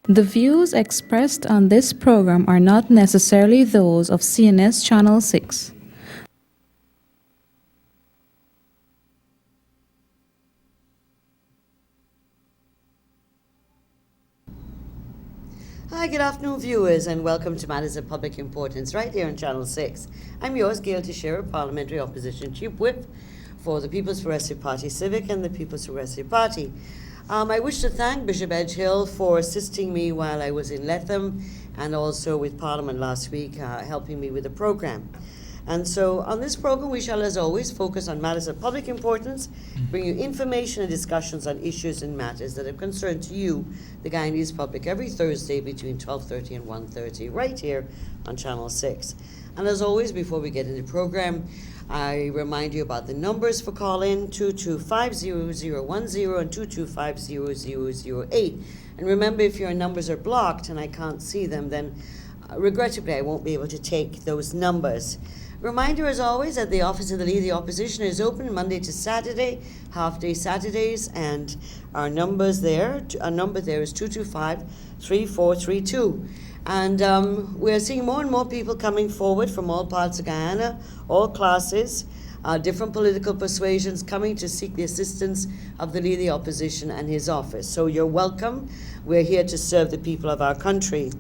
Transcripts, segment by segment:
The views expressed on this program are not necessarily those of CNS Channel 6. Hi, good afternoon, viewers, and welcome to Matters of Public Importance right here on Channel 6. I'm yours, Gail Teixeira, Parliamentary Opposition Chief Whip for the People's Progressive Party Civic and the People's Progressive Party. I wish to thank Bishop Edgehill for assisting me while I was in Letham and also with Parliament last week, helping me with the program. And so on this program, we shall, as always, focus on matters of public importance, bring you information and discussions on issues and matters that are concerned to you, the Guyanese public, every Thursday between 12:30 and 1:30, right here on Channel 6. And as always, before we get into the program, I remind you about the numbers for call-in, 225-0010 and 225-0008. And remember, if your numbers are blocked and I can't see them, then regrettably I won't be able to take those numbers. Reminder, as always, that the Office of the Leader of the Opposition is open Monday to Saturday, half-day Saturdays, and our number there is 225-3432. And we're seeing more and more people coming forward from all parts of Guyana, all classes, different political persuasions, coming to seek the assistance of the Leader of the Opposition and his office. So you're welcome. We're here to serve the people of our country.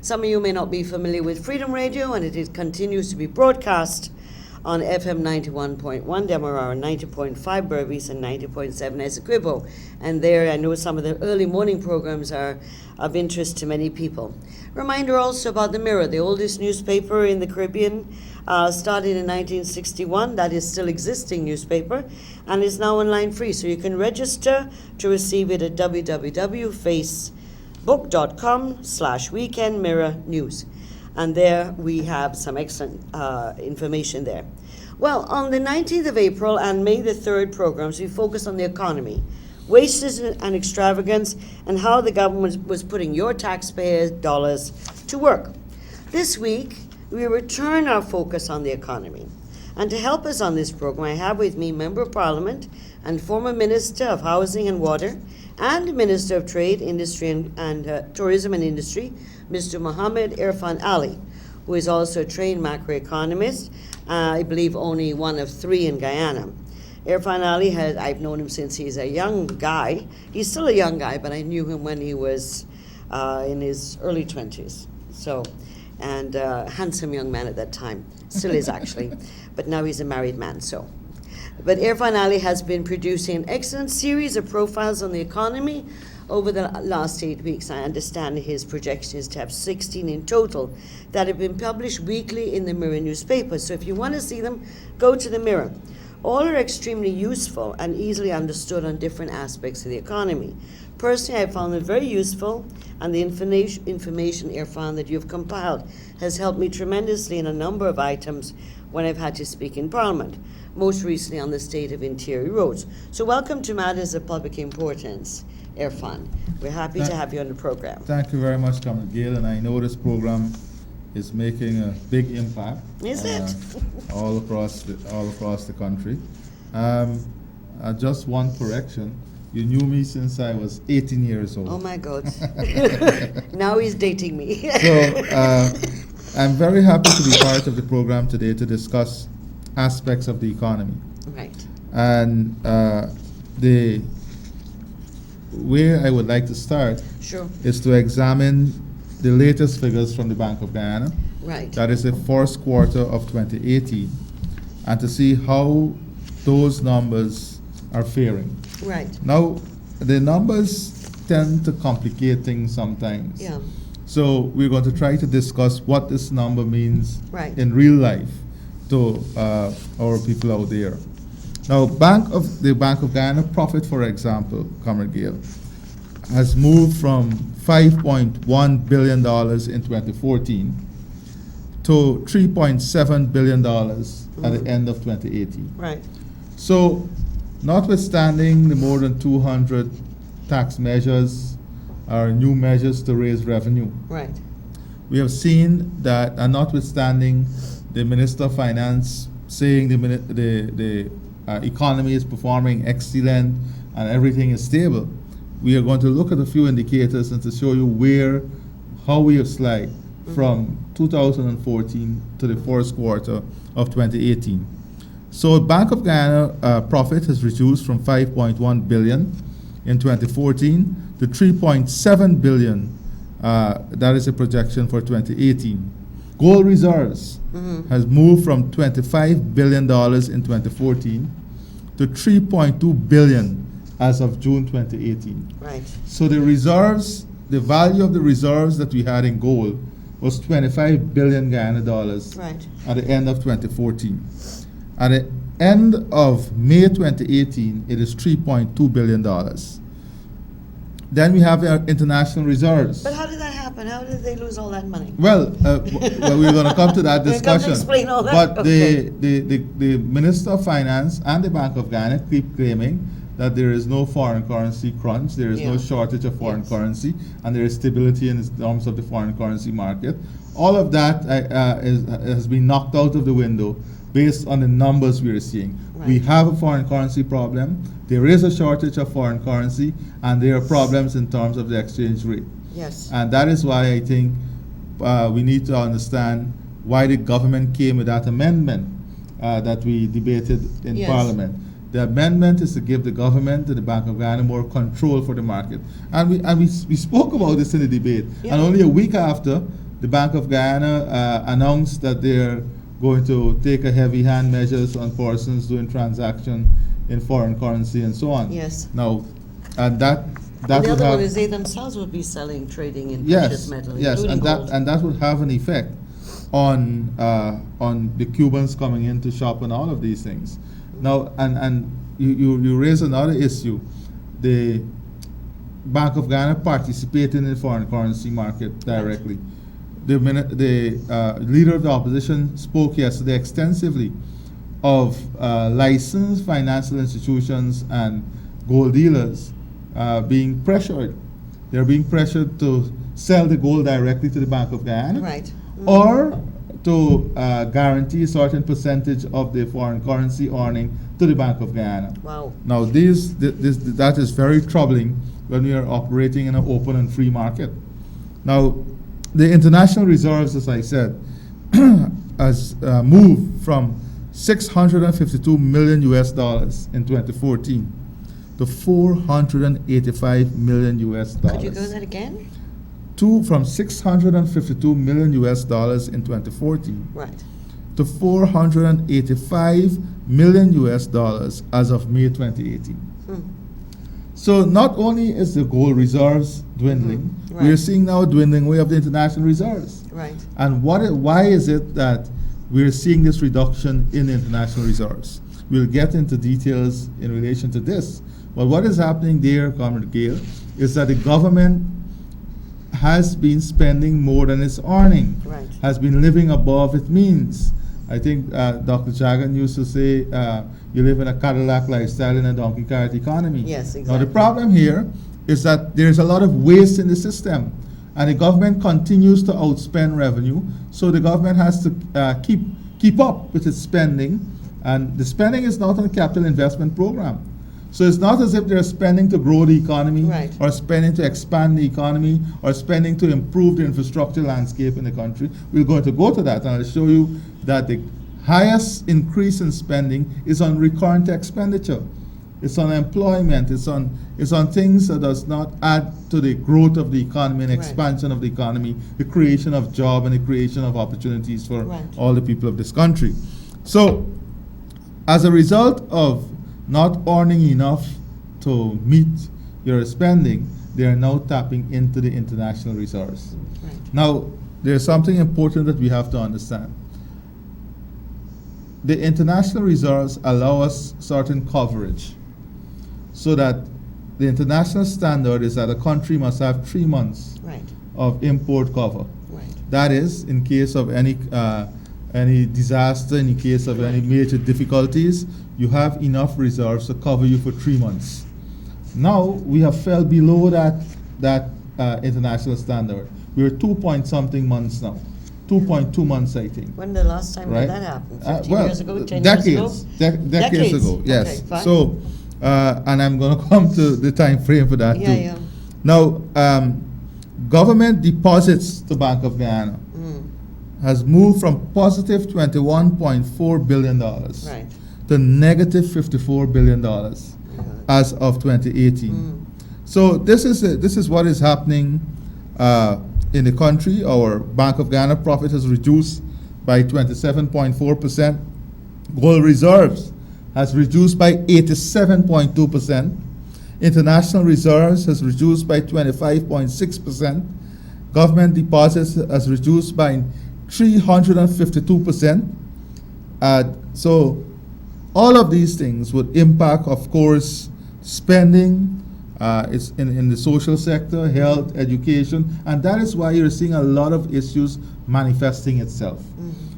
Some of you may not be familiar with Freedom Radio, and it continues to be broadcast on FM 91.1 Demerara, 90.5 Berbice, and 90.7 Essequibo. And there, I know some of the early morning programs are of interest to many people. Reminder also about the Mirror, the oldest newspaper in the Caribbean, started in 1961. That is still existing newspaper, and is now online free. So you can register to receive it at www.facebook.com/Weekend Mirror News. And there we have some excellent information there. Well, on the 19th of April and May the 3rd programs, we focused on the economy, wastage and extravagance, and how the government was putting your taxpayers' dollars to work. This week, we return our focus on the economy. And to help us on this program, I have with me Member of Parliament and former Minister of Housing and Water and Minister of Trade, Industry and Tourism and Industry, Mr. Mohammed Irfan Ali, who is also a trained macroeconomist, I believe only one of three in Guyana. Irfan Ali, I've known him since he's a young guy. He's still a young guy, but I knew him when he was in his early 20s. So, and handsome young man at that time. Still is, actually. But now he's a married man, so. But Irfan Ali has been producing an excellent series of profiles on the economy over the last 8 weeks. I understand his projection is to have 16 in total that have been published weekly in the Mirror newspaper. So if you want to see them, go to the Mirror. All are extremely useful and easily understood on different aspects of the economy. Personally, I found them very useful, and the information, Irfan, that you've compiled has helped me tremendously in a number of items when I've had to speak in Parliament, most recently on the state of interior roads. So welcome to Matters of Public Importance, Irfan. We're happy to have you on the program. Thank you very much, Comrade Gail, and I know this program is making a big impact. Is it? all across the country. Just one correction. You knew me since I was 18 years old. Oh my God. Now he's dating me. So I'm very happy to be part of the program today to discuss aspects of the economy. Right. And the way I would like to start is to examine the latest figures from the Bank of Guyana. Right. That is the first quarter of 2018, and to see how those numbers are faring. Right. Now, the numbers tend to complicate things sometimes. Yeah. So we're going to try to discuss what this number means in real life to our people out there. Now, the Bank of Guyana profit, for example, Comrade Gail, has moved from $5.1 billion in 2014 to $3.7 billion at the end of 2018. Right. So, notwithstanding the more than 200 tax measures or new measures to raise revenue, right, we have seen that, and notwithstanding the Minister of Finance saying the economy is performing excellent and everything is stable, we are going to look at a few indicators and to show you how we have slide from 2014 to the first quarter of 2018. So Bank of Ghana profit has reduced from 5.1 billion in 2014 to 3.7 billion. That is a projection for 2018. Gold reserves has moved from $25 billion in 2014 to 3.2 billion as of June 2018. Right. So the reserves, the value of the reserves that we had in gold was 25 billion Ghana dollars Right. at the end of 2014. At the end of May 2018, it is $3.2 billion. Then we have our international reserves. But how did that happen? How did they lose all that money? Well, we're going to come to that We're going to discussion. explain all that. But Okay. the Minister of Finance and the Bank of Ghana keep claiming that there is no foreign currency crunch, there is no Yeah. shortage of foreign Yes. currency, and there is stability in terms of the foreign currency market. All of that has been knocked out of the window based on the numbers we are seeing. Right. We have a foreign currency problem, there is a shortage of foreign currency, and there are problems in terms of the exchange rate. Yes. And that is why I think we need to understand why the government came with that amendment that we debated in Yes. Parliament. The amendment is to give the government and the Bank of Ghana more control for the market. And we spoke about this in the debate. Yeah. And only a week after, the Bank of Ghana announced that they're going to take a heavy hand measures on persons doing transaction in foreign currency and so on. Yes. Now, and that And would the other have, one is they themselves would be selling, trading in yes, precious metal, yes, including gold. and that would have an effect on the Cubans coming in to shop and all of these things. Now, and you raise another issue. The Bank of Ghana participating in the foreign currency market directly. The leader of the opposition spoke yesterday extensively of licensed financial institutions and gold dealers being pressured. They're being pressured to sell the gold directly to the Bank of Ghana, Right. or to guarantee a certain percentage of the foreign currency earning to the Bank of Ghana. Wow. Now, that is very troubling when we are operating in an open and free market. Now, the international reserves, as I said, has moved from 652 million US dollars in 2014 to 485 million US dollars. Could you go that again? From 652 million US dollars in 2014 Right. to 485 million US dollars as of May 2018. So not only is the gold reserves dwindling, Right. we are seeing now a dwindling away of the international reserves. Right. And why is it that we're seeing this reduction in international reserves? We'll get into details in relation to this. But what is happening there, Comrade Gail, is that the government has been spending more than it's earning, Right. has been living above its means. I think Dr. Jagan used to say, you live in a Cadillac lifestyle in a donkey cart economy. Yes, Now exactly. the problem here is that there's a lot of waste in the system, and the government continues to outspend revenue, so the government has to keep up with its spending, and the spending is not on a capital investment program. So it's not as if they're spending to grow the economy, Right. or spending to expand the economy, or spending to improve the infrastructure landscape in the country. We're going to go to that, and I'll show you that the highest increase in spending is on recurrent expenditure. It's on employment. It's on things that does not add to the growth of the economy and Right. expansion of the economy, the creation of job and the creation of opportunities for Right. all the people of this country. So, as a result of not earning enough to meet your spending, they are now tapping into the international reserves. Right. Now, there's something important that we have to understand. The international reserves allow us certain coverage, so that the international standard is that a country must have 3 months Right. of import cover. Right. That is, in case of any disaster, in case of any major difficulties, you have enough reserves to cover you for 3 months. Now we have fell below that international standard. We're 2-point-something months now, 2.2 months, I think. When the last time Right? did that happen? 15 Well, years ago? 10 decades, years ago? decades ago, yes. Okay, fine. So And I'm going to come to the time frame for that Yeah, too. yeah. Now, government deposits to Bank of Guyana has moved from positive $21.4 billion Right. to negative $54 billion as of 2018. So this is what is happening in the country. Our Bank of Ghana profit has reduced by 27.4%. Gold reserves has reduced by 87.2%. International reserves has reduced by 25.6%. Government deposits has reduced by 352%. So all of these things would impact, of course, spending. It's in the social sector, health, education, and that is why you're seeing a lot of issues manifesting itself.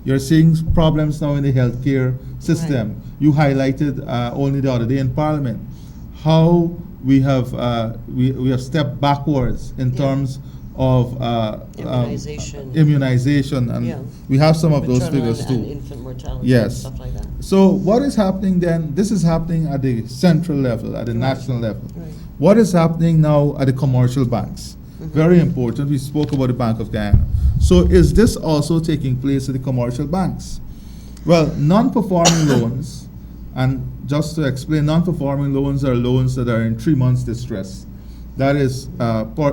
You're seeing problems now in the healthcare system. Right. You highlighted only the other day in Parliament how we have stepped backwards in terms of immunization, and we have some of those figures too. And infant mortality, Yes. and stuff like that. So what is happening then? This is happening at the central level, at the national level. Right. What is happening now at the commercial banks? Very important. We spoke about the Bank of Guyana. So is this also taking place at the commercial banks? Well, non-performing loans, and just to explain, non-performing loans are loans that are in 3 months distress. That is,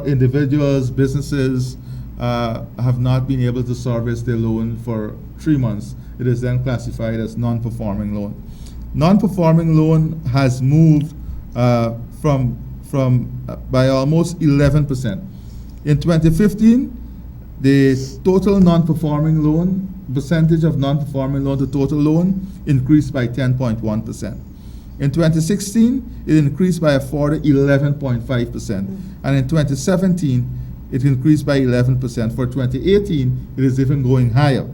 individuals, businesses have not been able to service their loan for 3 months. It is then classified as non-performing loan. Non-performing loan has moved by almost 11%. In 2015, the total non-performing loan, percentage of non-performing loan to total loan increased by 10.1%. In 2016, it increased by a further 11.5%. And in 2017, it increased by 11%. For 2018, it is even going higher.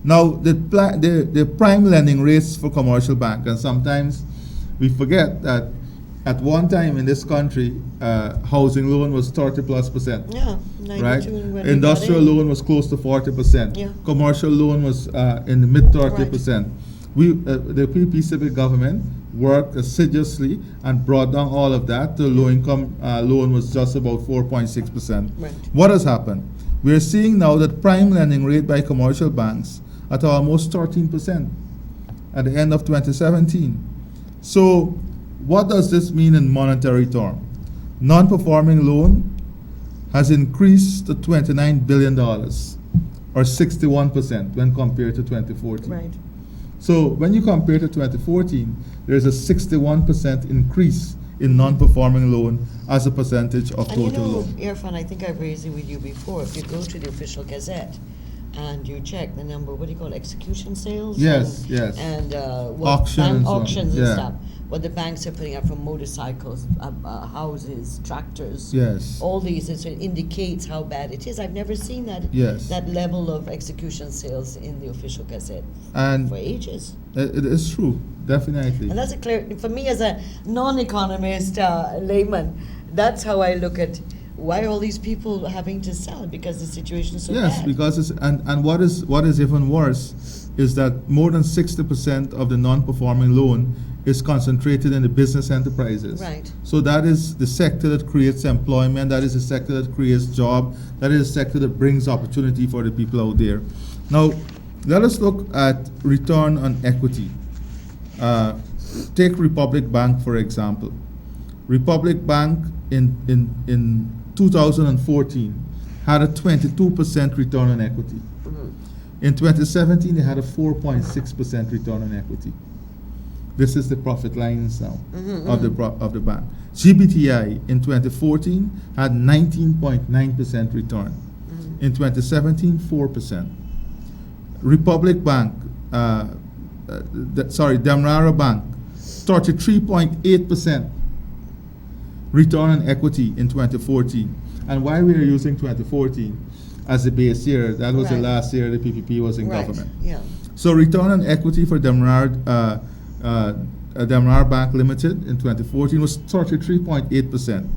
Now, the prime lending rates for commercial bank, and sometimes we forget that at one time in this country, housing loan was 30+%. Yeah, Right? 92 when we got Industrial in. loan was close to 40%. Yeah. Commercial loan was in the mid 30%. The PPP civic government worked assiduously and brought down all of that. The low income loan was just about 4.6%. Right. What has happened? We are seeing now that prime lending rate by commercial banks at almost 13% at the end of 2017. So what does this mean in monetary term? Non-performing loan has increased to $29 billion, or 61% when compared to 2014. Right. So when you compare to 2014, there's a 61% increase in non-performing loan as a percentage of And total loan. Irfan, I think I've raised it with you before. If you go to the official gazette and you check the number, what do you call it, execution sales? Yes, and, yes. And Auctions bank and- auctions and yeah. stuff. What the banks are putting up for motorcycles, houses, tractors. Yes. All these, it indicates how bad it is. I've never seen that Yes. that level of execution sales in the official gazette And for ages. it is true, definitely. And that's a clear, for me as a non-economist layman, that's how I look at why are all these people having to sell, because the situation is so Yes, bad. because it's, and what is even worse is that more than 60% of the non-performing loan is concentrated in the business enterprises. Right. So that is the sector that creates employment, that is the sector that creates job, that is the sector that brings opportunity for the people out there. Now, let us look at return on equity. Take Republic Bank, for example. Republic Bank in 2014 had a 22% return on equity. In 2017, they had a 4.6% return on equity. This is the profit lines now of the bank. GBTI in 2014 had 19.9% return. In 2017, 4%. Republic Bank, Demerara Bank, 33.8% return on equity in 2014. And why we are using 2014 as the base year, that was the Right. last year the PPP was in Right, government. yeah. So return on equity for Demerara Bank Limited in 2014 was 33.8%.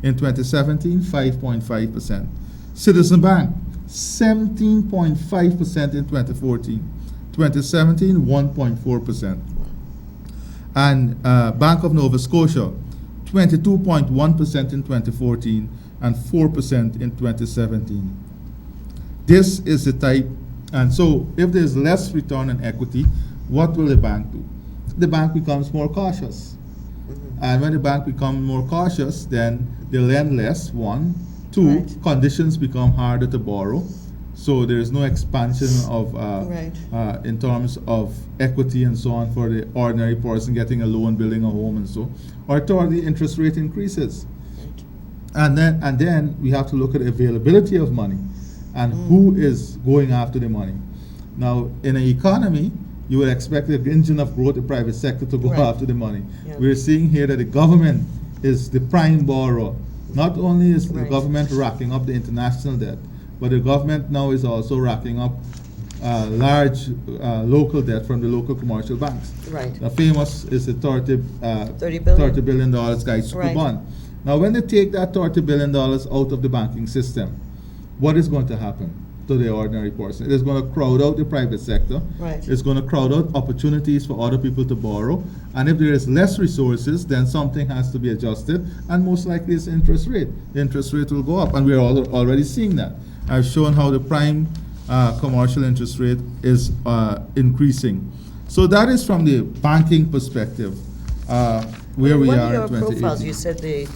In 2017, 5.5%. Citizen Bank, 17.5% in 2014. 2017, 1.4%. And Bank of Nova Scotia, 22.1% in 2014 and 4% in 2017. This is the type, and so if there's less return on equity, what will the bank do? The bank becomes more cautious. And when the bank becomes more cautious, then they lend less, one. Two, Right. conditions become harder to borrow. So there's no expansion of, in terms of equity and so on for the ordinary person getting a loan, building a home and so. Or third, the interest rate increases. And then we have to look at availability of money and who is going after the money. Now, in an economy, you would expect the engine of growth, the private sector, to go Right. after the money. Yeah. We're seeing here that the government is the prime borrower. Not only is the Right. government racking up the international debt, but the government now is also racking up large local debt from the local commercial banks. Right. The famous is the 30 billion? $30 billion Guy Super Right. Bond. Now, when they take that $30 billion out of the banking system, what is going to happen to the ordinary person? It is going to crowd out the private sector. Right. It's going to crowd out opportunities for other people to borrow. And if there is less resources, then something has to be adjusted. And most likely it's interest rate. The interest rate will go up. And we're already seeing that. I've shown how the prime commercial interest rate is increasing. So that is from the banking perspective, where we One are in of your profiles, 2018. you said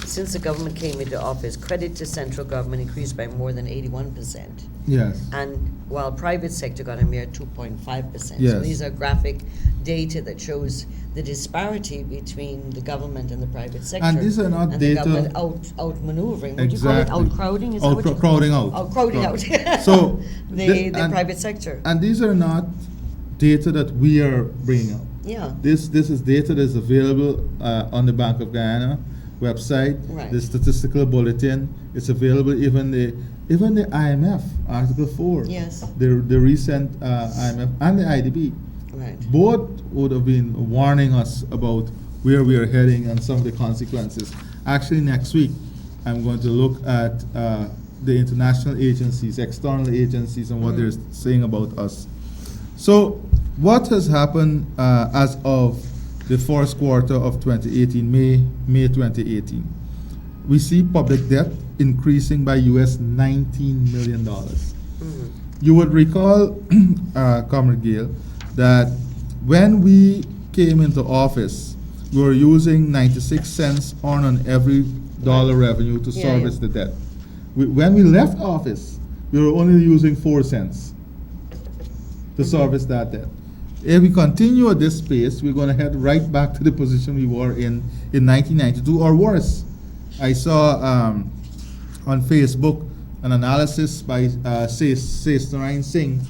since the government came into office, credit to central government increased by more than 81%. Yes. And while private sector got a mere 2.5%. Yes. So these are graphic data that shows the disparity between the government and the private sector. And these are not and data- the government outmaneuvering. Would Exactly. you call it outcrowding? Is that what you Crowding out. Outcrowding out. So the and- private sector. And these are not data that we are bringing up. Yeah. This is data that is available on the Bank of Guyana website. Right. The statistical bulletin. It's available even the IMF Article 4. Yes. The recent IMF and the IDB. Right. Both would have been warning us about where we are heading and some of the consequences. Actually, next week, I'm going to look at the international agencies, external agencies, and what they're saying about us. So, what has happened as of the first quarter of 2018, May 2018? We see public debt increasing by US $19 million. You would recall, Comrade Gail, that when we came into office, we were using 96 cents on every dollar revenue to service the debt. When we left office, we were only using 4 cents to service that debt. If we continue at this pace, we're going to head right back to the position we were in 1992 or worse. I saw on Facebook an analysis by Sesnarayan Singh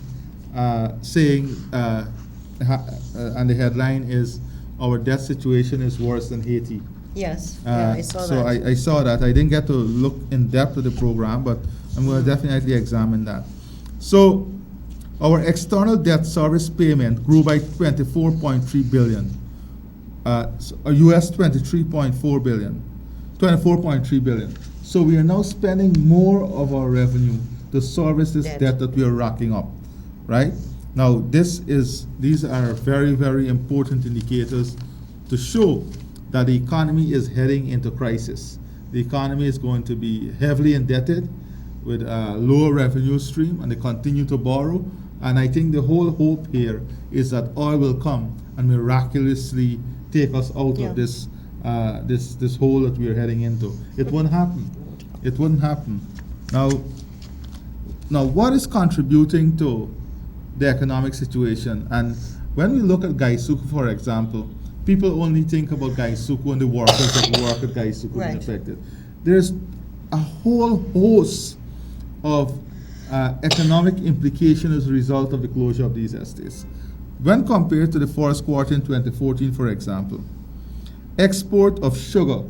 saying, and the headline is, "Our debt situation is worse than Haiti." Yes. I saw So that. I saw that. I didn't get to look in depth at the program, but I'm going to definitely examine that. So our external debt service payment grew by 24.3 billion, US 23.4 billion, 24.3 billion. So we are now spending more of our revenue to service this debt that we are racking up, right? Now these are very, very important indicators to show that the economy is heading into crisis. The economy is going to be heavily indebted with a lower revenue stream, and they continue to borrow. And I think the whole hope here is that oil will come and miraculously take us out of this this hole that we are heading into. It won't happen. It wouldn't happen. Now, what is contributing to the economic situation? And when we look at Gaisuku, for example, people only think about Gaisuku and the workers that work at Gaisuku being affected. There's a whole host of economic implication as a result of the closure of these estates. When compared to the first quarter in 2014, for example, export of sugar,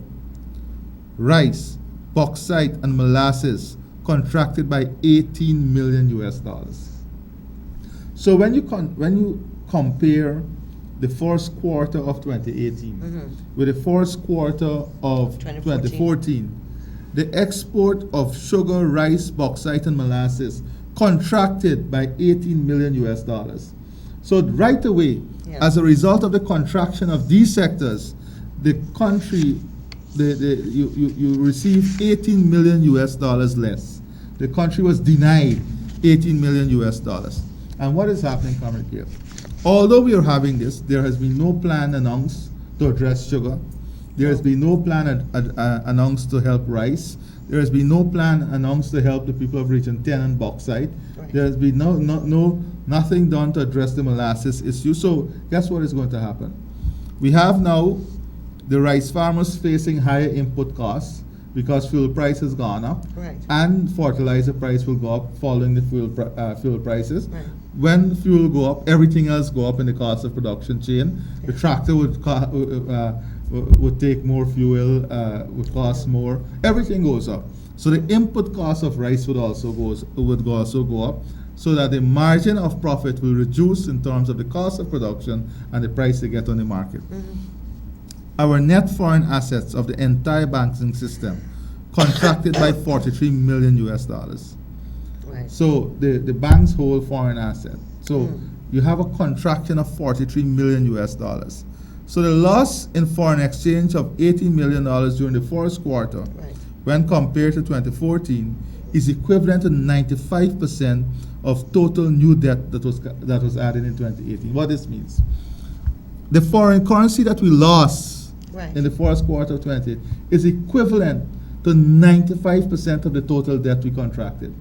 rice, bauxite, and molasses contracted by 18 million US dollars. So when you compare the first quarter of 2018 with the first quarter of 2014, the export of sugar, rice, bauxite, and molasses contracted by 18 million US dollars. So right away, as a result of the contraction of these sectors, the country, you receive 18 million US dollars less. The country was denied 18 million US dollars. And what is happening, Comrade Gail? Although we are having this, there has been no plan announced to address sugar. There has been no plan announced to help rice. There has been no plan announced to help the people of Region 10 and bauxite. Right. There has been nothing done to address the molasses issue. So guess what is going to happen? We have now the rice farmers facing higher input costs because fuel price has gone up, right, and fertilizer price will go up following the fuel prices. Right. When fuel go up, everything else go up in the cost of production chain. Yeah. The tractor would take more fuel, would cost more. Everything goes up. So the input cost of rice would also go up, so that the margin of profit will reduce in terms of the cost of production and the price they get on the market. Mm-hmm. Our net foreign assets of the entire banking system contracted by 43 million US dollars. Right. So the banks hold foreign assets. So you have a contraction of 43 million US dollars. So the loss in foreign exchange of $18 million during the first quarter, right, when compared to 2014, is equivalent to 95% of total new debt that was added in 2018. What this means? The foreign currency that we lost, right, in the first quarter of 2018 is equivalent to 95% of the total debt we contracted.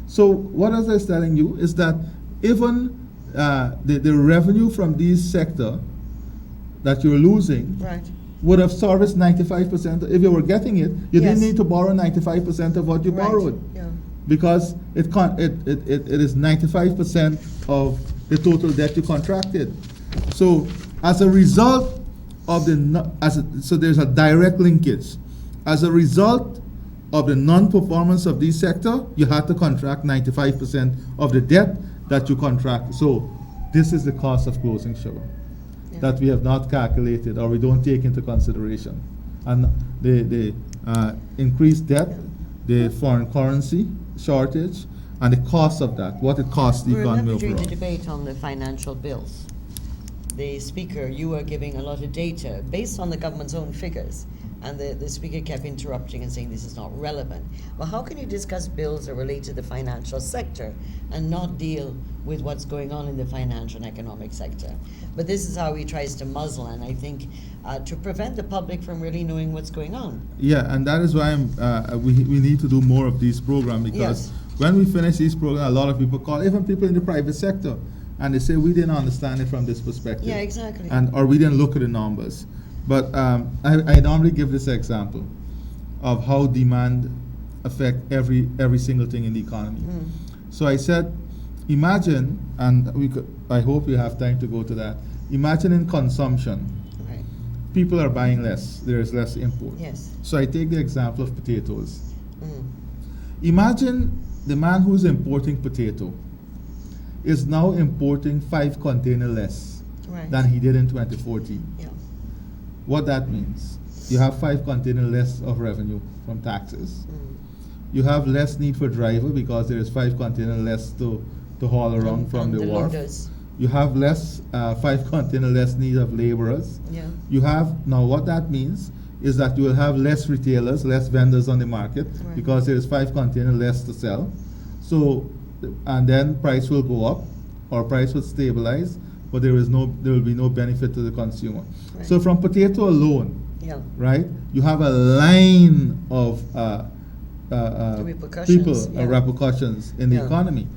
So what I was telling you is that even the revenue from these sector that you're losing, right, would have serviced 95%. If you were getting it, you didn't need to borrow 95% of what you borrowed, because it is 95% of the total debt you contracted. So as a result of so there's a direct linkage. As a result of the non-performance of this sector, you had to contract 95% of the debt that you contract. So this is the cost of closing sugar that we have not calculated or we don't take into consideration. And the increased debt, the foreign currency shortage, and the cost of that, what it costs the economy overall. During the debate on the financial bills, the speaker, you were giving a lot of data based on the government's own figures, and the speaker kept interrupting and saying this is not relevant. Well, how can you discuss bills that relate to the financial sector and not deal with what's going on in the financial and economic sector? But this is how he tries to muzzle, and I think to prevent the public from really knowing what's going on. Yeah, and that is why we need to do more of these programs, because when we finish these programs, a lot of people call, even people in the private sector, and they say we didn't understand it from this perspective. Yeah, exactly. Or we didn't look at the numbers. But I normally give this example of how demand affect every single thing in the economy. So I said, imagine, and I hope you have time to go to that. Imagine in consumption, right, people are buying less. There is less import. Yes. So I take the example of potatoes. Imagine the man who's importing potato is now importing 5 containers less, right, than he did in 2014. Yeah. What that means, you have 5 containers less of revenue from taxes. You have less need for driver because there is 5 containers less to haul around from the wharf. Loaders. You have less 5 containers less need of laborers. Yeah. You have, now what that means is that you will have less retailers, less vendors on the market, right, because there is 5 containers less to sell. So, and then price will go up or price will stabilize, but there will be no benefit to the consumer. Right. So from potato alone, right, you have a line of repercussions in the economy,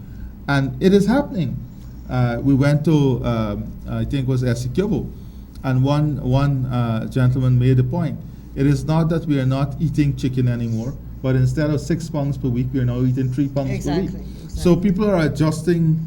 and it is happening. We went to I think it was Essequibo, and one gentleman made a point. It is not that we are not eating chicken anymore, but instead of 6 pounds per week, we are now eating 3 pounds per week. Exactly. So people are adjusting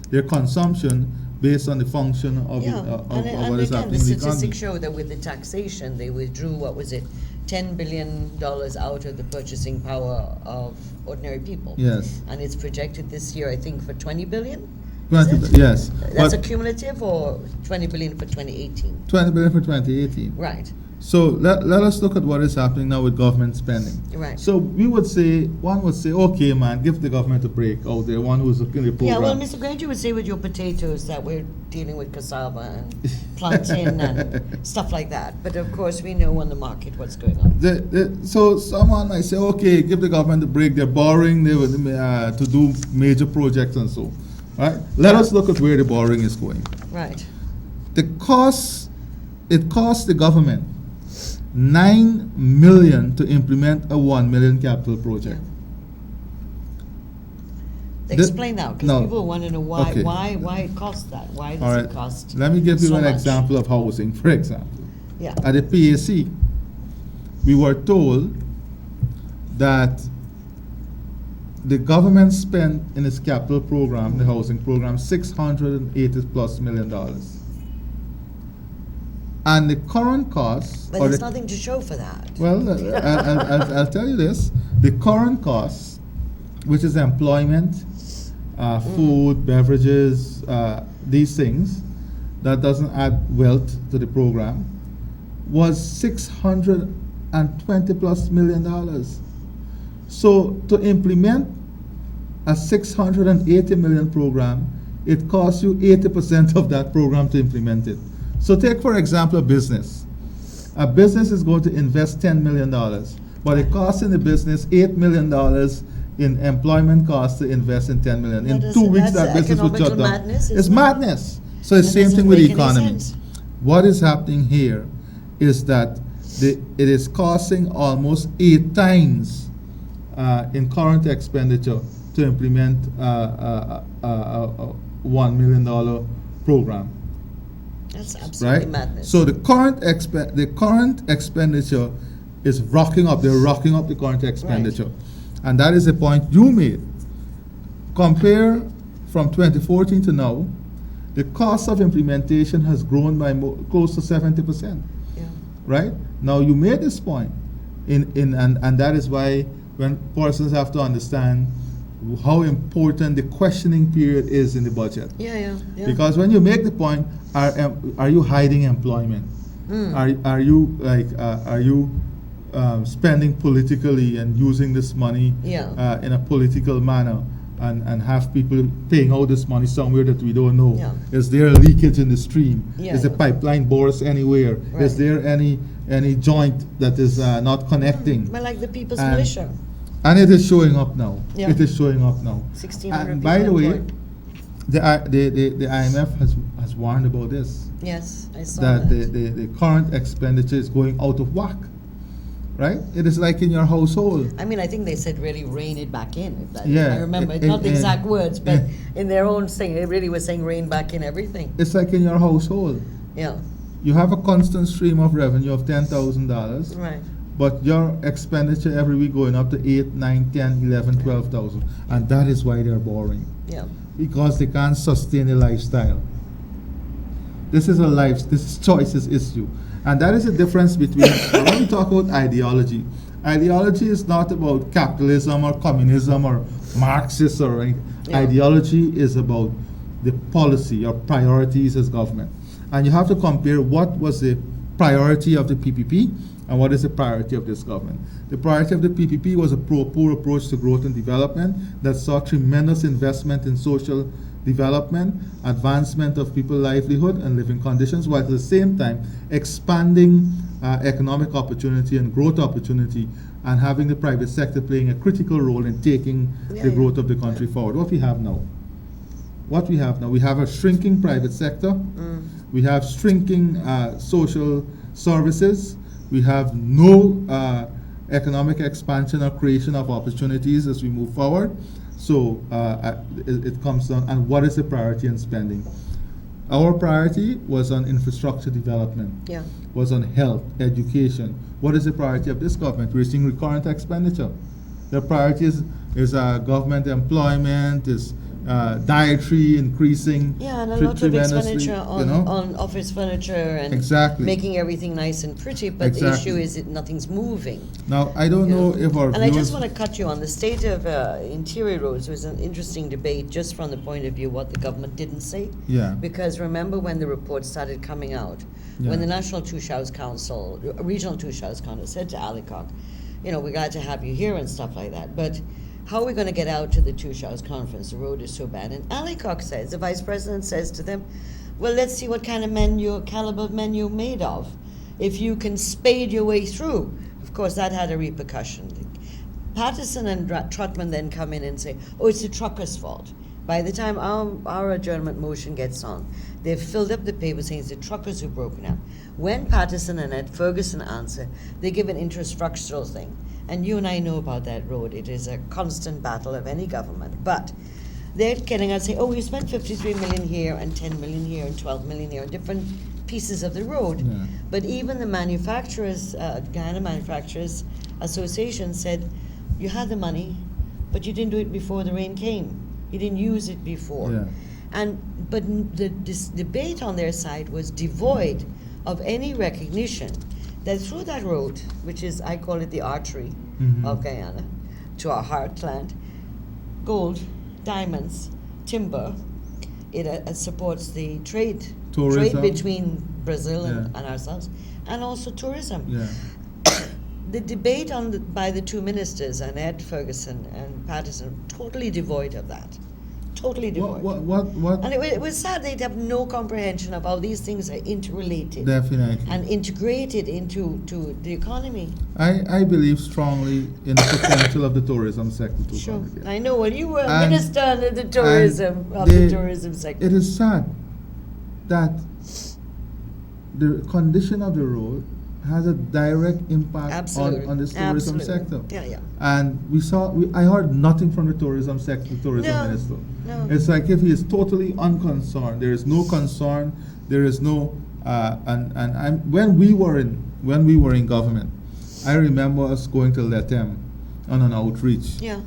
their consumption based on the function of what is happening in the economy. The statistics show that with the taxation, they withdrew, $10 billion out of the purchasing power of ordinary people. Yes. And it's projected this year, I think, for $20 billion? Yes. That's a cumulative, or $20 billion for 2018? $20 billion for 2018. Right. So let us look at what is happening now with government spending. Right. So one would say, okay, man, give the government a break out there, one who's looking at the program. Yeah, well, Mr. Grant, you would say with your potatoes that we're dealing with cassava and plantain and stuff like that. But of course, we know on the market what's going on. So someone might say, okay, give the government a break. They're borrowing to do major projects and so. Right. Let us look at where the borrowing is going. Right. It costs the government $9 million to implement a $1 million capital project. Explain that, because no. people want to know why, Okay. why it costs that. Why does it cost Let me give you so an much? example of housing, for example. Yeah. At the PAC, we were told that the government spent in its capital program, the housing program, $680+ million. And the current cost... But there's nothing to show for that. Well, I'll tell you this. The current cost, which is employment, food, beverages, these things, that doesn't add wealth to the program, was $620+ million. So to implement a $680 million program, it costs you 80% of that program to implement it. So take, for example, a business. A business is going to invest $10 million, but it costs in the business $8 million in employment costs to invest in $10 million. In 2 weeks, that business will shut down. Madness, it's madness. So it's the same thing with the economy. What is happening here is that it is costing almost 8 times in current expenditure to implement a $1 million program. That's absolutely Right? madness. So the current expenditure is rocking up. They're rocking up the current expenditure, and that is the point you made. Compare from 2014 to now, the cost of implementation has grown by close to 70%. Yeah. Right? Now you made this point, and that is why when persons have to understand how important the questioning period is in the budget. Yeah. Because when you make the point, are you hiding employment? Are you spending politically and using this money in a political manner, and have people paying out this money somewhere that we don't know? Yeah. Is there a leakage in the stream? Yeah. Is the pipeline burst anywhere? Right. Is there any joint that is not connecting? Well, like the People's And- Militia. And it is showing up now. Yeah. It is showing up now. 1,600 And by the people way, employed. the IMF has warned about this. Yes, I saw That that. the current expenditure is going out of whack. Right? It is like in your household. I mean, I think they said really rein it back in. If that, Yeah, I remember, in- not the in- exact words, but in- in their own thing, it really was saying rein back in everything. It's like in your household. Yeah, You have a constant stream of revenue of $10,000. right. But your expenditure every week going up to 8, 9, 10, 11, 12,000. And that is why they're borrowing. Yeah, Because they can't sustain a lifestyle. This is choices issue. And that is the difference between, when we talk about ideology is not about capitalism or communism or Marxist or anything. Yeah. Ideology is about the policy or priorities as government. And you have to compare what was the priority of the PPP and what is the priority of this government. The priority of the PPP was a poor approach to growth and development that saw tremendous investment in social development, advancement of people's livelihood and living conditions, while at the same time expanding economic opportunity and growth opportunity, and having the private sector playing a critical role in taking the growth of the country forward. What we have now? We have a shrinking private sector. We have shrinking social services. We have no economic expansion or creation of opportunities as we move forward. So it comes down, and what is the priority in spending? Our priority was on infrastructure development, was on health, education. What is the priority of this government? We're seeing recurrent expenditure. The priority is government employment, is dietary increasing Yeah, and a lot of tremendously, expenditure on office furniture and Exactly. making everything nice and pretty, but the Exactly. issue is that nothing's moving. Now, I don't know if our And I just viewers- want to cut you on the state of interior roads. Was an interesting debate just from the point of view what the government didn't say. Yeah. Because remember when the reports started coming out, Yeah. when the National Two Showers Council, Regional Two Showers Council said to Alicock, we're glad to have you here and stuff like that, but how are we going to get out to the Two Showers Conference? The road is so bad. And Alicock says, the Vice President says to them, well, let's see what kind of caliber of men you're made of. If you can spade your way through. Of course, that had a repercussion. Patterson and Trotman then come in and say, oh, it's the truckers' fault. By the time our adjournment motion gets on, they've filled up the paper saying it's the truckers who've broken out. When Patterson and Ed Ferguson answer, they give an infrastructural thing. And you and I know about that road. It is a constant battle of any government. But they're getting out and say, oh, we spent 53 million here and 10 million here and 12 million here on different pieces of the road. Yeah. But even the manufacturers, Guyana Manufacturers Association said, you had the money, but you didn't do it before the rain came. You didn't use it before. Yeah. But this debate on their side was devoid of any recognition that through that road, which is, I call it the artery of Guyana, to our heartland, gold, diamonds, timber, it supports the trade Tourism. between Brazil and Yeah. ourselves, and also tourism. Yeah. The debate by the two ministers, Annette Ferguson and Patterson, totally devoid of that. Totally devoid. What? And it was sad they'd have no comprehension of how these things are interrelated Definitely. and integrated into the economy. I believe strongly in the potential of the tourism sector to Sure. congregate. I know. Well, you were a And- minister of the tourism sector. It is sad that the condition of the road has a direct impact Absolutely. on this tourism Absolutely. sector. Yeah. And I heard nothing from the tourism sector, tourism No, minister. no. It's like if he is totally unconcerned. There is no concern. There is no. When we were in government, I remember us going to Letem on an outreach. Yeah.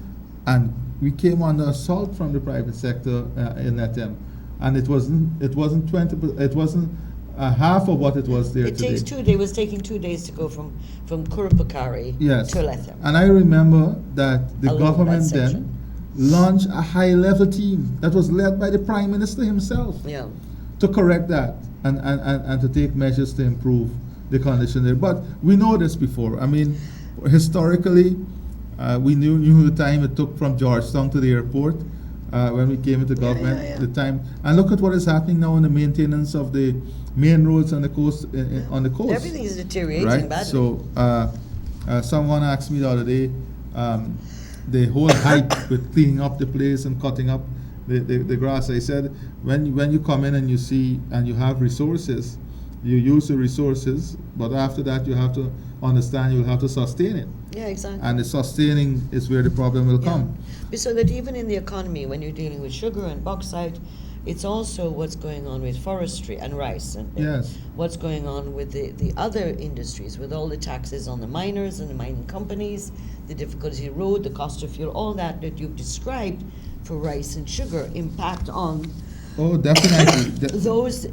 And we came under assault from the private sector in Letem, and it wasn't 20. It wasn't half of what it was there today. It was taking 2 days to go from Kurupakari Yes. to Lethem. And I remember that the Along government that then section. launched a high-level team that was led by the Prime Minister himself Yeah. to correct that and to take measures to improve the condition there. But we know this before. I mean, historically, we knew the time it took from Georgetown to the airport when we came into government. yeah. The time, and look at what is happening now in the maintenance of the main roads on the coast. On the coast, Everything is deteriorating right? badly. So someone asked me the other day, the whole hype with cleaning up the place and cutting up the grass. I said, when you come in and you see and you have resources, you use the resources, but after that you have to understand you'll have to sustain it. Yeah, exactly. And the sustaining is where the problem will come. So that even in the economy, when you're dealing with sugar and bauxite, it's also what's going on with forestry and rice and Yes. what's going on with the other industries, with all the taxes on the miners and the mining companies, the difficulty of road, the cost of fuel, all that you've described for rice and sugar impact on Oh, definitely. those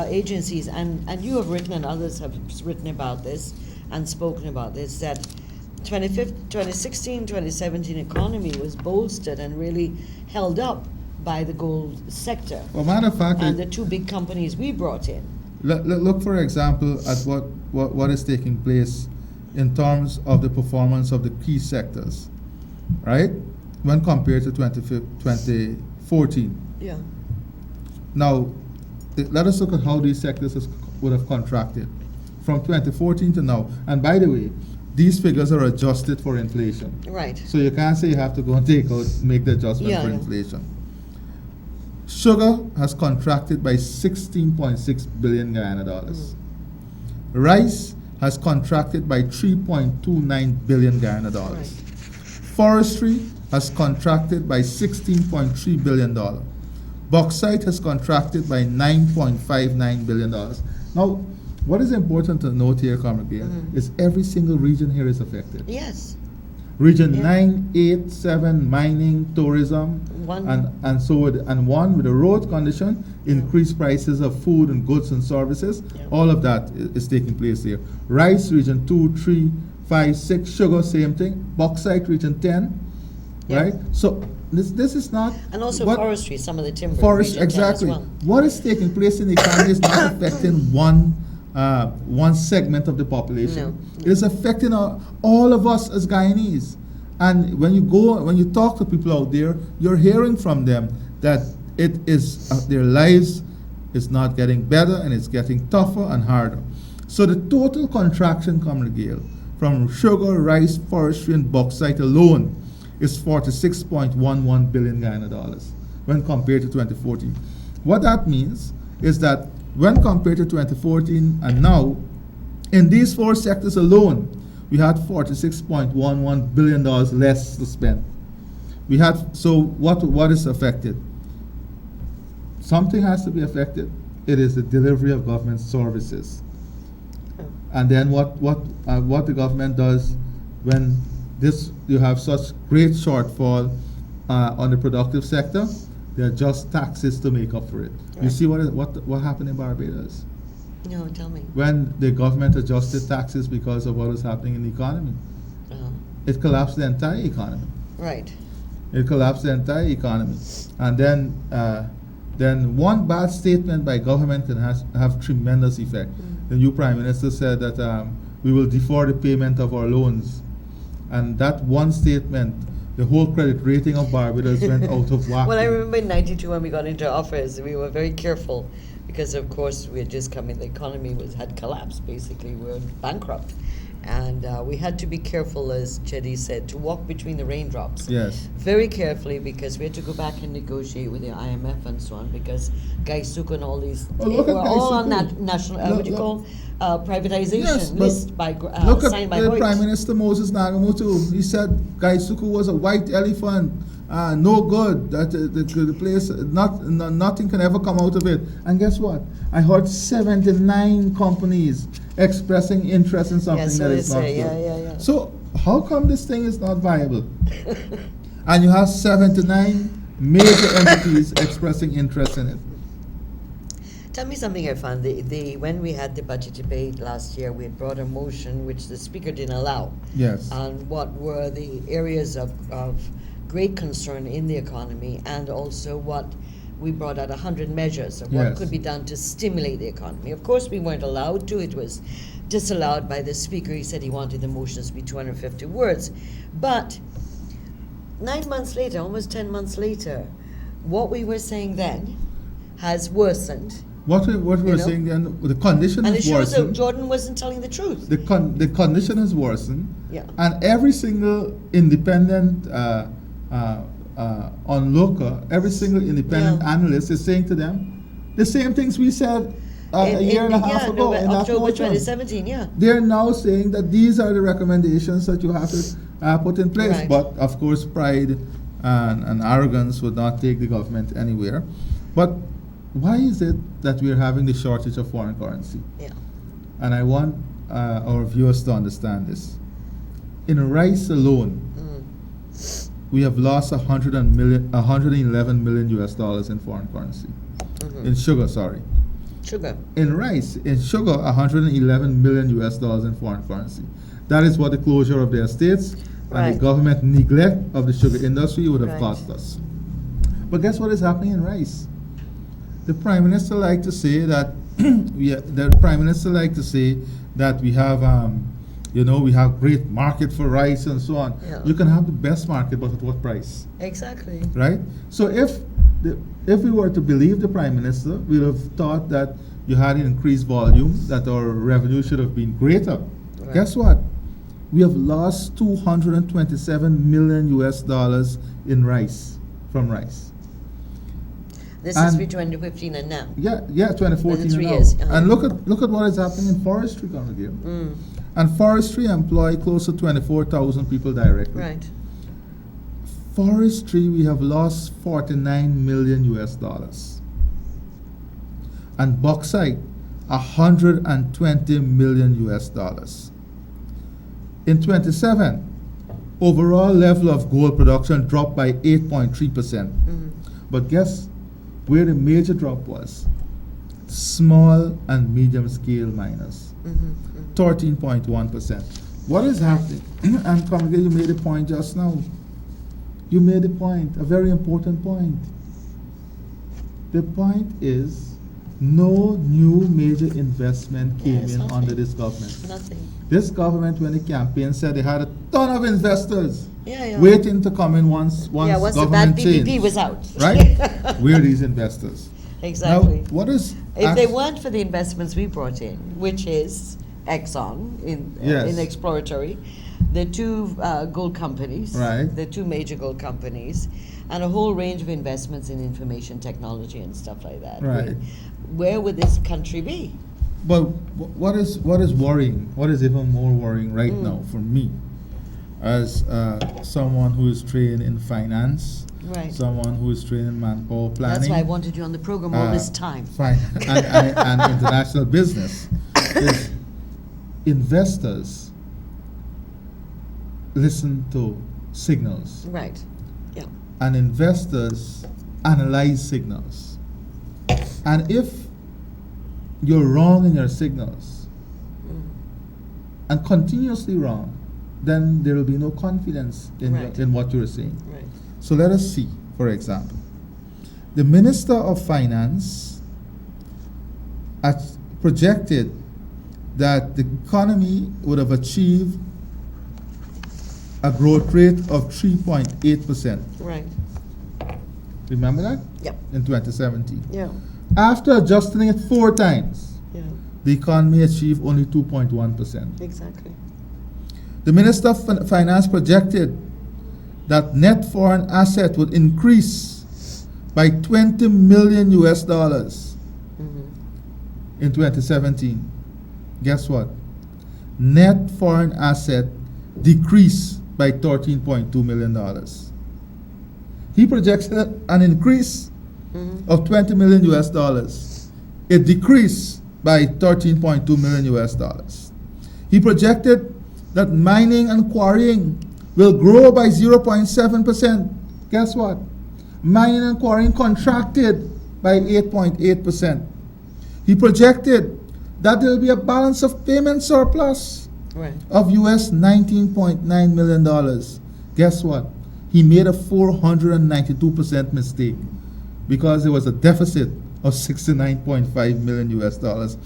agencies. And you have written and others have written about this and spoken about this, that 2016, 2017 economy was bolstered and really held up by the gold sector Well, matter of fact, and the two big companies we brought in. look for example at what is taking place in terms of the performance of the key sectors, right? When compared to 2014. Yeah. Now, let us look at how these sectors would have contracted from 2014 to now. And by the way, these figures are adjusted for inflation. Right. So you can't say you have to go and make the adjustment for inflation. Sugar has contracted by 16.6 billion Guyana dollars. Rice has contracted by 3.29 billion Guyana dollars. Forestry has contracted by $16.3 billion. Bauxite has contracted by $9.59 billion. Now, what is important to note here, Comrade Gail, is every single region here is affected. Yes. Region Yeah. 9, 8, 7, mining, tourism, One. and so and one with the road condition, increased prices of food and goods and services. Yeah. All of that is taking place here. Rice, Region 2, 3, 5, 6. Sugar, same thing. Bauxite, Region 10. Yeah. Right? So this is not. And also what- forestry, some of the timber. Forest, Region 10 as exactly. well. What is taking place in the economy is not affecting one segment of the population. No. It is affecting all of us as Guyanese. And when you talk to people out there, you're hearing from them that it is their lives is not getting better and it's getting tougher and harder. So the total contraction, Comrade Gail, from sugar, rice, forestry, and bauxite alone is 46.11 billion Guyana dollars when compared to 2014. What that means is that when compared to 2014 and now, in these four sectors alone, we had $46.11 billion less to spend. We had, so what is affected? Something has to be affected. It is the delivery of government services. And then what the government does when you have such great shortfall on the productive sector, they adjust taxes to make up for it. You Right. see what happened in Barbados? No, tell me. When the government adjusted taxes because of what was happening in the economy, it collapsed the entire economy. Right. It collapsed the entire economy. And then one bad statement by government can have tremendous effect. The new Prime Minister said that we will defer the payment of our loans. And that one statement, the whole credit rating of Barbados went out of whack. Well, I remember in '92 when we got into office, we were very careful because, of course, we had just come in. The economy had collapsed. Basically, we were bankrupt, and we had to be careful, as Chedi said, to walk between the raindrops. Yes. Very carefully, because we had to go back and negotiate with the IMF and so on, because Gaisuku and all these Oh, look were at all on Gaisuku. that national Look, look. privatization Yes, but list by Look at signed by the Hoyt. Prime Minister Moses Nagamutu. He said Gaisuku was a white elephant, no good. That the place, nothing can ever come out of it. And guess what? I heard 79 companies expressing interest in something so that they is not say, good. yeah. So how come this thing is not viable? And you have 79 major entities expressing interest in it. Tell me something, Irfan. When we had the budget debate last year, we had brought a motion which the speaker didn't allow. Yes. On what were the areas of great concern in the economy, and also what we brought out 100 measures of what Yes. could be done to stimulate the economy. Of course, we weren't allowed to. It was disallowed by the speaker. He said he wanted the motions to be 250 words. But 9 months later, almost 10 months later, what we were saying then has worsened. What we were know? saying then, the condition And has it shows that worsened. Jordan wasn't telling the truth. The condition has worsened, Yeah. and every single independent onlooker, every single independent Yeah. analyst is saying to them the same things we said a year and a half ago in that October motion. 2017, yeah. They're now saying that these are the recommendations that you have to put in place. Right. But of course, pride and arrogance would not take the government anywhere. But why is it that we're having the shortage of foreign currency? Yeah. And I want our viewers to understand this. In rice alone, we have lost 111 million US dollars in foreign currency. In sugar, sorry. Sugar. In rice, in sugar, 111 million US dollars in foreign currency. That is what the closure of their estates and Right. the government neglect of the sugar industry would have Right. cost us. But guess what is happening in rice? The Prime Minister liked to say that we have we have great market for rice and so on. Yeah. You can have the best market, but at what price? Exactly. Right? So if we were to believe the Prime Minister, we would have thought that you had an increased volume, that our revenue should have been greater. Right. Guess what? We have lost 227 million US dollars in rice, from rice. This And- is between 2015 and now. Yeah, 2014 3 and now. years, And look at what is happening in forestry, Congregation. And forestry employ close to 24,000 people directly. Right. Forestry, we have lost 49 million US dollars. And bauxite, 120 million US dollars. In 27, overall level of gold production dropped by 8.3%. But guess where the major drop was? Small and medium scale miners, 13.1%. What is happening? And Congregate, you made a point just now. You made a point, a very important point. The point is, no new major investment came in under this government. Nothing. This government, when the campaign said they had a ton of investors Yeah. waiting to come in once Once the bad government PPP changed, was out. right? Where are these investors? Exactly. Now, what is If they weren't for the investments we brought in, which is Exxon Yes. in exploratory, the two gold companies, Right. the two major gold companies, and a whole range of investments in information technology and stuff like that. Right. Where would this country be? But what is worrying? What is even more worrying right now for me, as someone who is trained in finance, Right. someone who is trained in manpower planning. That's why I wanted you on the program all this time. And international business, is investors listen to signals, Right. Yeah. and investors analyze signals. And if you're wrong in your signals, and continuously wrong, then there will be no confidence in, Right. in what you're saying. Right. So let us see, for example, the Minister of Finance projected that the economy would have achieved a growth rate of 3.8%. Right. Remember that? Yep. In 2017. Yeah. After adjusting it 4 times, Yeah. the economy achieved only 2.1%. Exactly. The Minister of Finance projected that net foreign asset would increase by 20 million US dollars in 2017. Guess what? Net foreign asset decreased by $13.2 million. He projected an increase of 20 million US dollars. It decreased by 13.2 million US dollars. He projected that mining and quarrying will grow by 0.7%. Guess what? Mining and quarrying contracted by 8.8%. He projected that there will be a balance of payment surplus Right. of US $19.9 million. Guess what? He made a 492% mistake because there was a deficit of 69.5 million US dollars.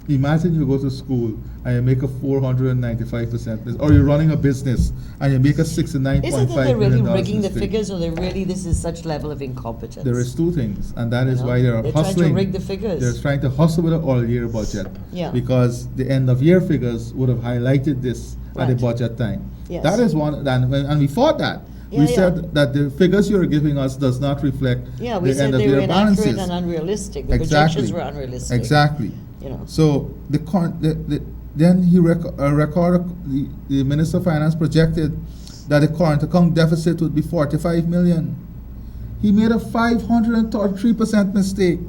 Imagine you go to school and you make a 495%, or you're running a business and you make a 69.5 Isn't it they're really million dollars rigging the mistake. figures, or this is such level of incompetence? There is 2 things, and that is know, why they're they're trying to hustling. rig the figures. They're trying to hustle with an all-year budget. Yeah. Because the end-of-year figures would have highlighted this at the Right. budget time. Yes. That is one, and we fought that. Yeah, We yeah. said that the figures you're giving us does not reflect Yeah, we the said they end-of-year were inaccurate balances. and unrealistic. The Exactly. projections were unrealistic. Exactly. You know. So then the Minister of Finance projected that the current account deficit would be 45 million. He made a 533% mistake.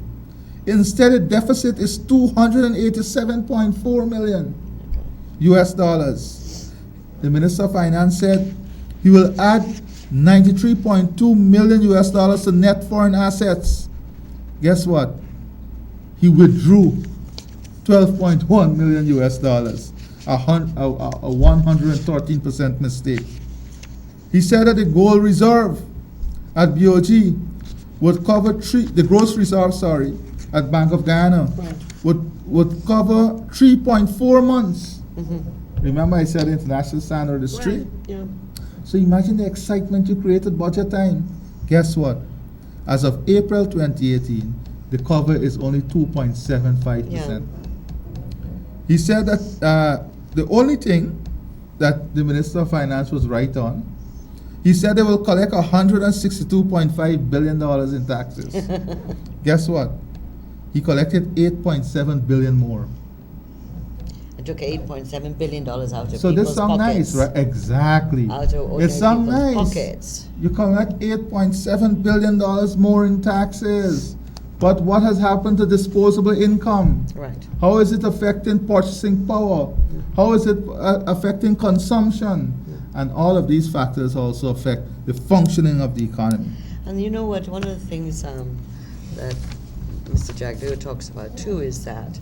Instead, the deficit is 287.4 million US dollars. The Minister of Finance said he will add 93.2 million US dollars to net foreign assets. Guess what? He withdrew 12.1 million US dollars, a 113% mistake. He said that the gold reserve at BOG would cover the gross reserve, at Bank of Guyana Right. would cover 3.4 months. Remember I said international standard is 3? Right. Yeah. So imagine the excitement you created budget time. Guess what? As of April 2018, the cover is only 2.75%. He said that the only thing that the Minister of Finance was right on, he said they will collect $162.5 billion in taxes. Guess what? He collected $8.7 billion more. It took $8.7 billion out of So people's this sounds nice, right? Exactly. Out of ordinary It sounds people's nice. pockets. You collect $8.7 billion more in taxes. But what has happened to disposable income? Right. How is it affecting purchasing power? How is it affecting consumption? And all of these factors also affect the functioning of the economy. And you know what, one of the things that Mr. Jagdeo talks about too is that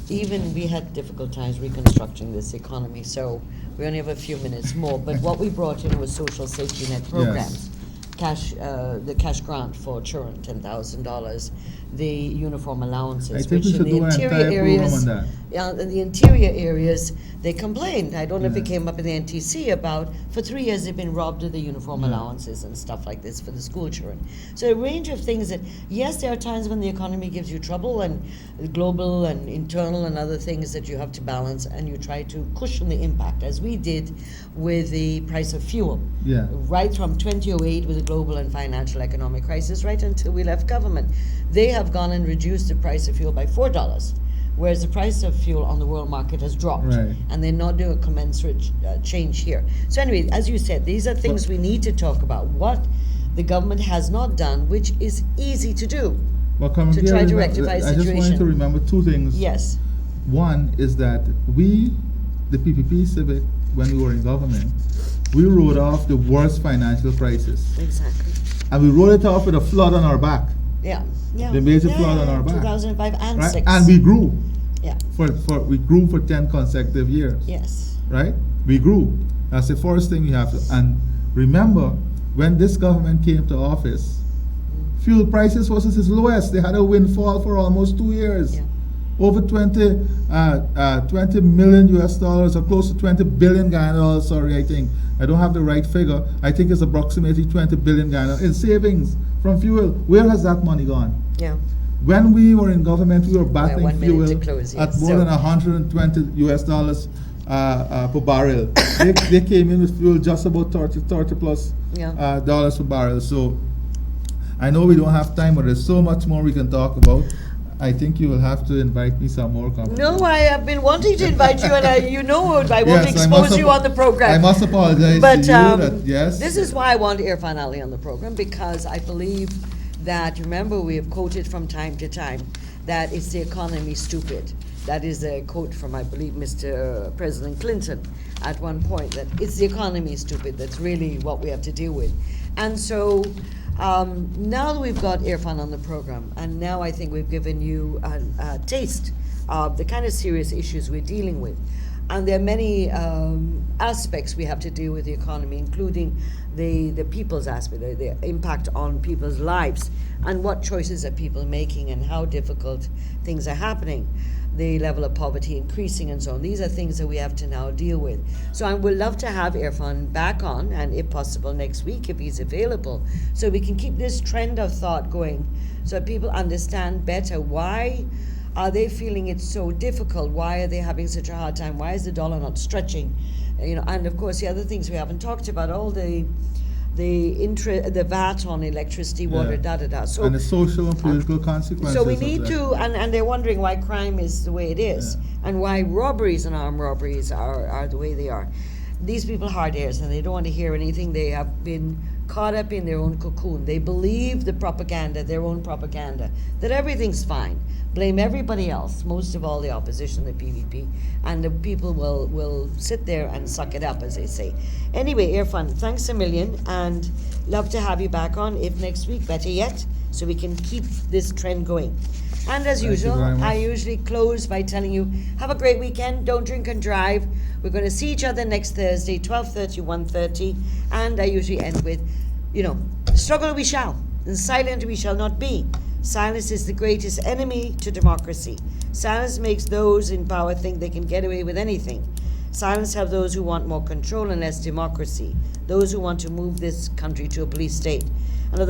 even we had difficult times reconstructing this economy, so we only have a few minutes more, but what we brought in was social safety net programs. Cash, the cash grant for children, $10,000, the uniform allowances, I think we should do an entire program on that. Yeah, in the interior areas, they complained. I don't know if it came up in the NTC about, for 3 years they've been robbed of the uniform allowances and stuff like this for the school children. So a range of things that, yes, there are times when the economy gives you trouble and global and internal and other things that you have to balance, and you try to cushion the impact, as we did with the price of fuel. Yeah. Right from 2008 with the global and financial economic crisis, right until we left government. They have gone and reduced the price of fuel by $4. Whereas the price of fuel on the world market has dropped, right. And they're not doing a commensurate change here. So anyway, as you said, these are things we need to talk about. What the government has not done, which is easy to do, to try to rectify a situation. I just wanted to remember two things. Yes. One is that we, the PPP Civic, when we were in government, we rode off the worst financial crisis. Exactly. And we rode it off with a flood on our back. Yeah. Yeah. The major flood on our back. 2005 and right? 6. And we grew. Yeah. We grew for 10 consecutive years. Yes. Right? We grew. That's the first thing we have to. And remember, when this government came to office, fuel prices was at its lowest. They had a windfall for almost 2 years. Yeah. Over 20 million US dollars, or close to 20 billion Ghana dollars, sorry, I think. I don't have the right figure. I think it's approximately 20 billion Ghana in savings from fuel. Where has that money gone? Yeah. When we were in government, we were battling 1 minute to fuel close, at yes. more than 120 US dollars per barrel. They came in with fuel just about 30 plus dollars per barrel. So I know we don't have time, but there's so much more we can talk about. I think you will have to invite me some more conferences. No, I have been wanting to invite you, and I won't Yes, expose you on the program. I must apologize But to you that, yes. this is why I want Irfan Ali on the program, because I believe that, remember, we have quoted from time to time that it's the economy stupid. That is a quote from, I believe, Mr. President Clinton at one point, that it's the economy stupid that's really what we have to deal with. And so now that we've got Irfan on the program, and now I think we've given you a taste of the kind of serious issues we're dealing with. And there are many aspects we have to deal with the economy, including the people's aspect, the impact on people's lives, and what choices are people making, and how difficult things are happening, the level of poverty increasing, and so on. These are things that we have to now deal with. So I would love to have Irfan back on, and if possible next week, if he's available, so we can keep this trend of thought going, so people understand better why are they feeling it's so difficult? Why are they having such a hard time? Why is the dollar not stretching? And of course the other things we haven't talked about, all the VAT on electricity, water, So, and the social and political consequences. So we need to, and they're wondering why crime is the way it is, and why robberies and armed robberies are the way they are. These people are hard ears, and they don't want to hear anything. They have been caught up in their own cocoon. They believe the propaganda, their own propaganda, that everything's fine. Blame everybody else, most of all the opposition, the PPP, and the people will sit there and suck it up, as they say. Anyway, Irfan, thanks a million, and love to have you back on, if next week, better yet, so we can keep this trend going. And as usual, I usually close by telling you, have a great weekend, don't drink and drive. We're going to see each other next Thursday, 12:30, 1:30, and I usually end with, struggle we shall, and silent we shall not be. Silence is the greatest enemy to democracy. Silence makes those in power think they can get away with anything. Silence have those who want more control and less democracy, those who want to move this country to a police state. And at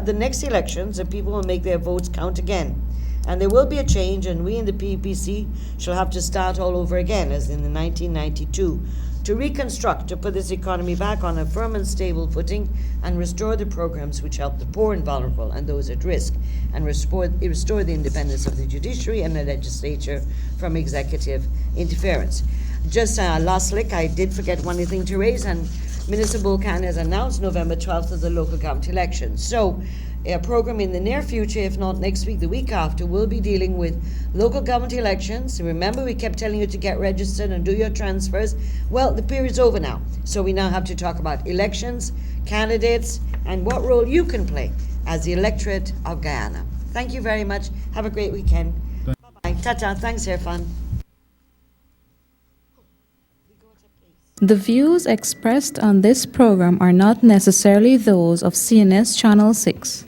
the next elections, the people will make their votes count again. And there will be a change, and we in the PPC shall have to start all over again, as in the 1992, to reconstruct, to put this economy back on a firm and stable footing, and restore the programs which help the poor and vulnerable and those at risk, and restore the independence of the judiciary and the legislature from executive interference. Just last lick, I did forget one thing to raise, and Minister Bulkan has announced November 12th of the local government elections. So A program in the near future, if not next week, the week after, will be dealing with local government elections. Remember, we kept telling you to get registered and do your transfers. Well, the period's over now, so we now have to talk about elections, candidates, and what role you can play as the electorate of Guyana. Thank you very much. Have a great weekend. Bye-bye. Ta-ta. Thanks, Irfan. The views expressed on this program are not necessarily those of CNS Channel 6.